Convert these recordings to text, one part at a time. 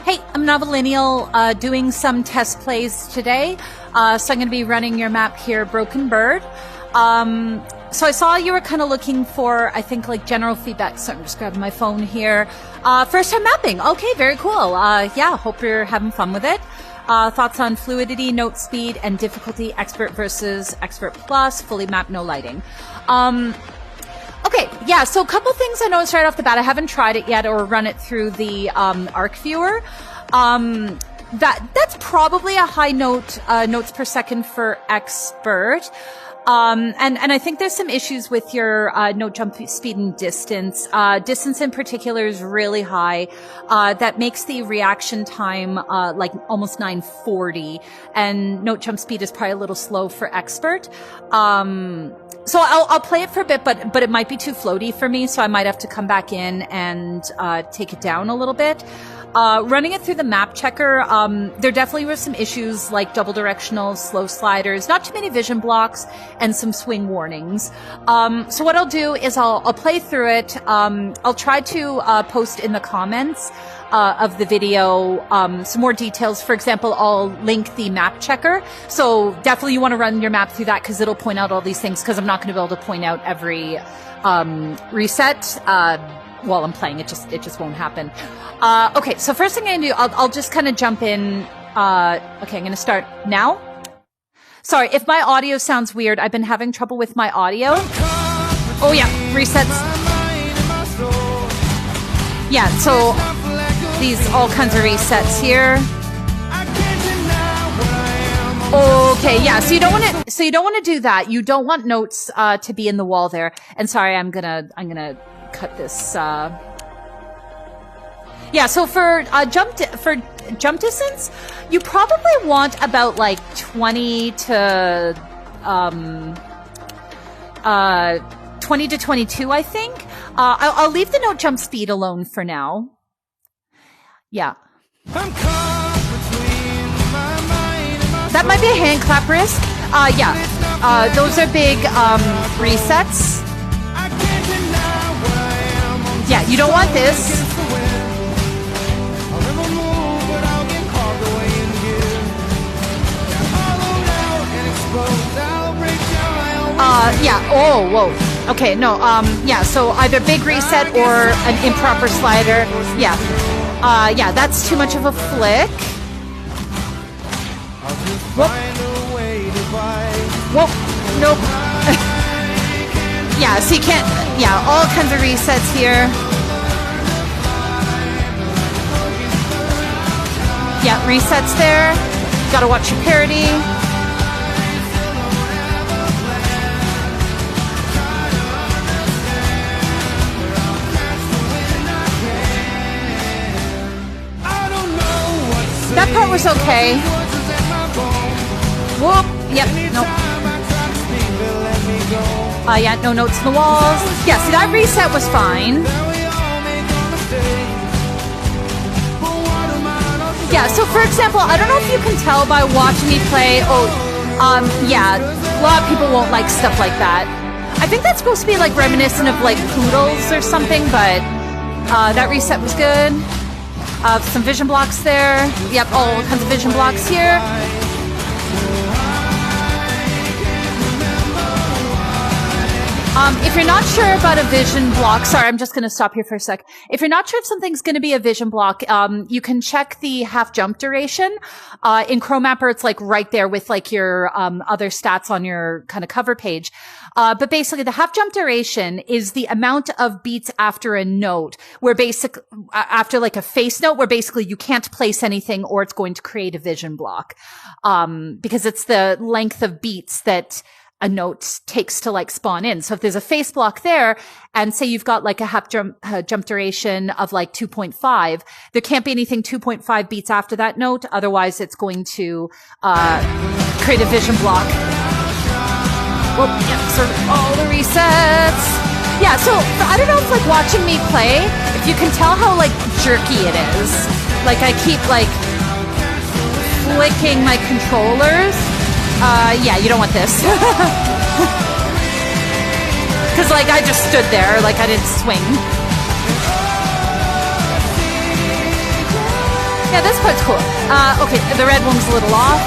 Hey, I'm Novillennial doing some test plays today. So I'm going to be running your map here, Broken Bird. So I saw you were kind of looking for, I think, like general feedback. So I'm just grabbing my phone here. First time mapping. Okay, very cool. Yeah, hope you're having fun with it. Thoughts on fluidity, note speed, and difficulty, expert versus expert plus, fully mapped, no lighting. Okay, yeah, so a couple things I noticed right off the bat. I haven't tried it yet or run it through the arc viewer. That's probably a high notes per second for expert. And I think there's some issues with your note jump speed and distance. Distance in particular is really high. That makes the reaction time like almost 940, and note jump speed is probably a little slow for expert. So I'll play it for a bit, but it might be too floaty for me, so I might have to come back in and take it down a little bit. Running it through the map checker, there definitely were some issues like double directionals, slow sliders, not too many vision blocks, and some swing warnings. So what I'll do is I'll play through it. I'll try to post in the comments of the video some more details. For example, I'll link the map checker. So definitely you want to run your map through that because it'll point out all these things, because I'm not going to be able to point out every reset while I'm playing. It just won't happen. Okay, so first thing I'm going to do, I'll just kind of jump in. Okay, I'm going to start now. Sorry, if my audio sounds weird, I've been having trouble with my audio. Oh yeah, resets. Yeah, so these all kinds of resets here. Okay, yeah, so you don't want to do that. You don't want notes to be in the wall there. And sorry, I'm gonna cut this. Yeah, so for jump distance, you probably want about like 20 to 22, I think. I'll leave the note jump speed alone for now. Yeah. That might be a hand clap risk. Yeah. Those are big resets. Yeah, you don't want this. Yeah. Oh, whoa. Okay, no. Yeah, so either big reset or an improper slider. Yeah. Yeah, that's too much of a flick. Whoop. Whoop. Nope. Yeah, so you can't, yeah, all kinds of resets here. Yeah, resets there. Gotta watch your parity. That part was okay. Whoop. Yep. Nope. Yeah, no notes in the walls. Yeah, see, that reset was fine. Yeah, so for example, I don't know if you can tell by watching me play. Oh, yeah, a lot of people won't like stuff like that. I think that's supposed to be like reminiscent of like poodles or something, but that reset was good. Some vision blocks there. Yep, all kinds of vision blocks here. If you're not sure about a vision block, sorry, I'm just going to stop here for a sec. If you're not sure if something's going to be a vision block, you can check the half jump duration. In ChromeMapper, it's like right there with like your other stats on your kind of cover page. But basically the half jump duration is the amount of beats after a note where after like a face note where basically you can't place anything or it's going to create a vision block. Because it's the length of beats that a note takes to like spawn in. So if there's a face block there and say you've got like a half jump duration of like 2.5, there can't be anything 2.5 beats after that note. Otherwise it's going to, create a vision block. Well, yeah, so all the resets. Yeah, so I don't know if like watching me play, if you can tell how like jerky it is. Like I keep like flicking my controllers. Yeah, you don't want this. Cause like I just stood there, like I didn't swing. Yeah, this part's cool. Okay, the red one's a little off.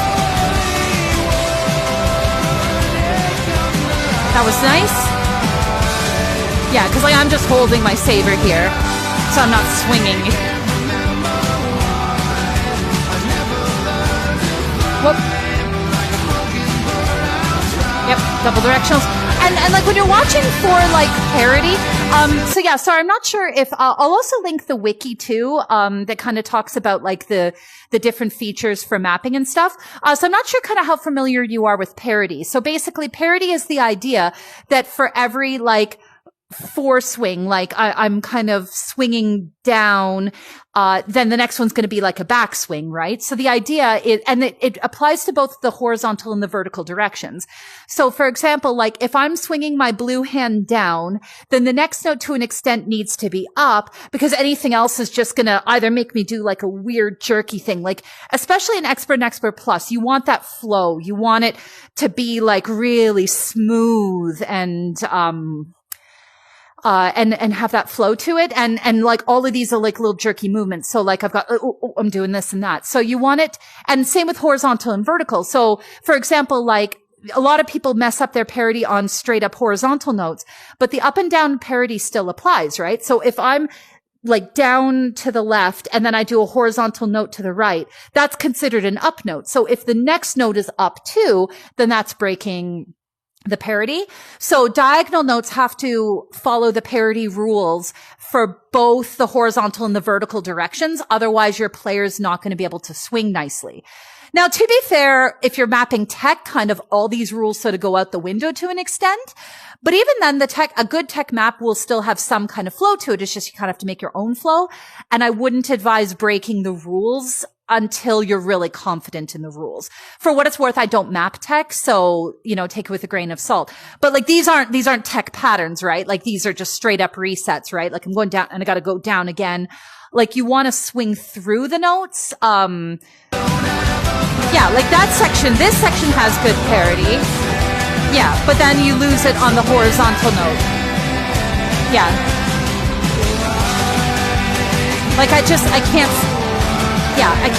That was nice. Yeah, because like, I'm just holding my saber here, so I'm not swinging. Whoop. Yep, double directionals. And like when you're watching for like parity, so yeah, sorry, I'm not sure if, I'll also link the wiki too, that kind of talks about like the different features for mapping and stuff. So I'm not sure kind of how familiar you are with parity. So basically parity is the idea that for every like foreswing, like I'm kind of swinging down, then the next one's going to be like a backswing, right? So the idea is, and it applies to both the horizontal and the vertical directions. So for example, like if I'm swinging my blue hand down, then the next note to an extent needs to be up because anything else is just going to either make me do like a weird jerky thing. Like especially in Expert and Expert Plus, you want that flow. You want it to be like really smooth and have that flow to it. And like all of these are like little jerky movements. So like I've got, I'm doing this and that. So you want it. And same with horizontal and vertical. So for example, like a lot of people mess up their parity on straight up horizontal notes, but the up and down parity still applies, right? So if I'm like down to the left and then I do a horizontal note to the right, that's considered an up note. So if the next note is up too, then that's breaking the parity. So diagonal notes have to follow the parity rules for both the horizontal and the vertical directions. Otherwise, your player's not going to be able to swing nicely. Now, to be fair, if you're mapping tech, kind of all these rules sort of go out the window to an extent. But even then, a good tech map will still have some kind of flow to it. It's just you kind of have to make your own flow. And I wouldn't advise breaking the rules until you're really confident in the rules. For what it's worth, I don't map tech, so, take it with a grain of salt. But like these aren't tech patterns, right? Like these are just straight up resets, right? Like I'm going down and I got to go down again. Like you want to swing through the notes. Yeah, like that section, this section has good parity. Yeah, but then you lose it on the horizontal note. Yeah. Like I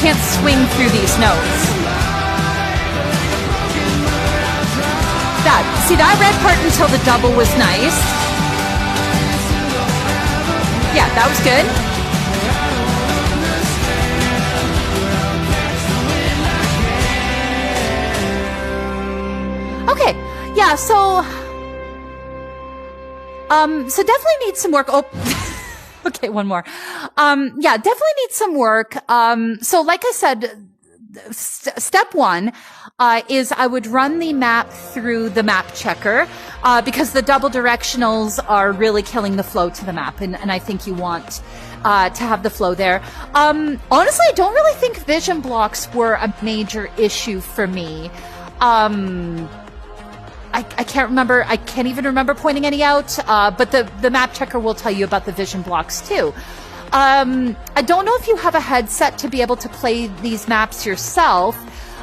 can't swing through these notes. That red part until the double was nice. Yeah, that was good. Okay, yeah, so definitely needs some work. Oh, okay, one more. Yeah, definitely needs some work. So like I said, step one, is I would run the map through the map checker, because the double directionals are really killing the flow to the map. And I think you want, to have the flow there. Honestly, I don't really think vision blocks were a major issue for me. I can't remember. I can't even remember pointing any out. But the map checker will tell you about the vision blocks too. I don't know if you have a headset to be able to play these maps yourself.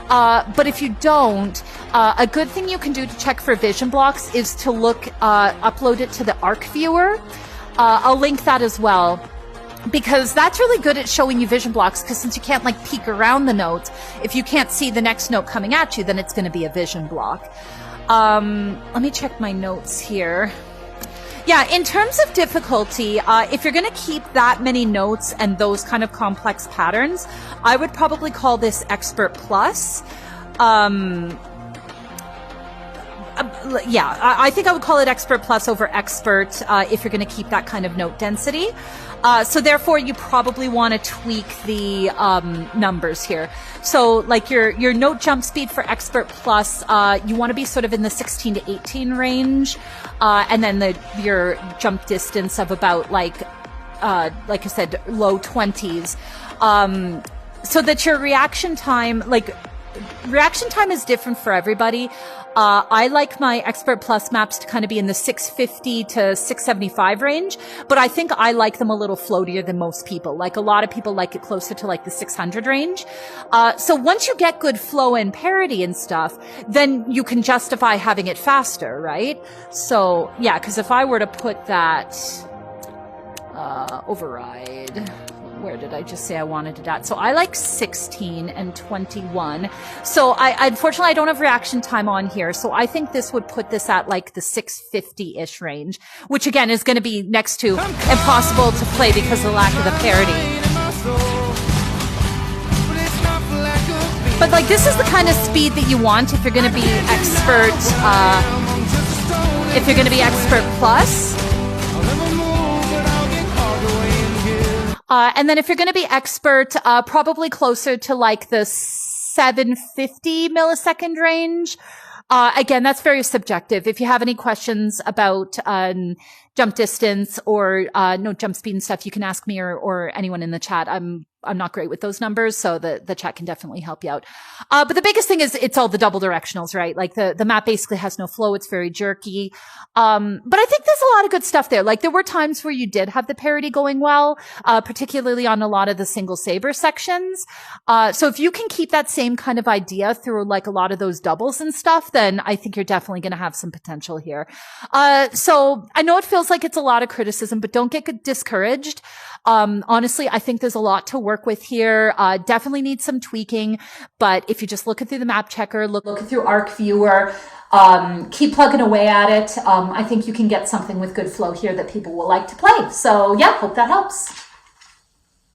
But if you don't, a good thing you can do to check for vision blocks is to upload it to the Arc viewer. I'll link that as well. Because that's really good at showing you vision blocks, because since you can't like peek around the notes, if you can't see the next note coming at you, then it's going to be a vision block. Let me check my notes here. Yeah, in terms of difficulty, if you're going to keep that many notes and those kind of complex patterns, I would probably call this Expert Plus. Yeah, I think I would call it Expert Plus over Expert if you're going to keep that kind of note density. So therefore, you probably want to tweak the numbers here. So like your note jump speed for Expert Plus, you want to be sort of in the 16 to 18 range. And then your jump distance of about like I said, low 20s. So that your reaction time is different for everybody. I like my Expert Plus maps to kind of be in the 650 to 675 range, but I think I like them a little floatier than most people. Like a lot of people like it closer to like the 600 range. So once you get good flow and parity and stuff, then you can justify having it faster, right? So yeah, because if I were to put that, override, where did I just say I wanted it at? So I like 16 and 21. So unfortunately, I don't have reaction time on here. So I think this would put this at like the 650-ish range, which again is going to be next to impossible to play because of the lack of the parity. But like this is the kind of speed that you want if you're going to be expert, if you're going to be expert plus. And then if you're going to be expert, probably closer to like the 750 millisecond range. Again, that's very subjective. If you have any questions about jump distance or no jump speed and stuff, you can ask me or anyone in the chat. I'm not great with those numbers, so the chat can definitely help you out. But the biggest thing is it's all the double directionals, right? Like the map basically has no flow. It's very jerky. But I think there's a lot of good stuff there. Like there were times where you did have the parity going well, particularly on a lot of the single Saber sections. So if you can keep that same kind of idea through like a lot of those doubles and stuff, then I think you're definitely going to have some potential here. So I know it feels like it's a lot of criticism, but don't get discouraged. Honestly, I think there's a lot to work with here. Definitely need some tweaking, but if you just look through the map checker, look through Arc Viewer, keep plugging away at it. I think you can get something with good flow here that people will like to play. So yeah, hope that helps.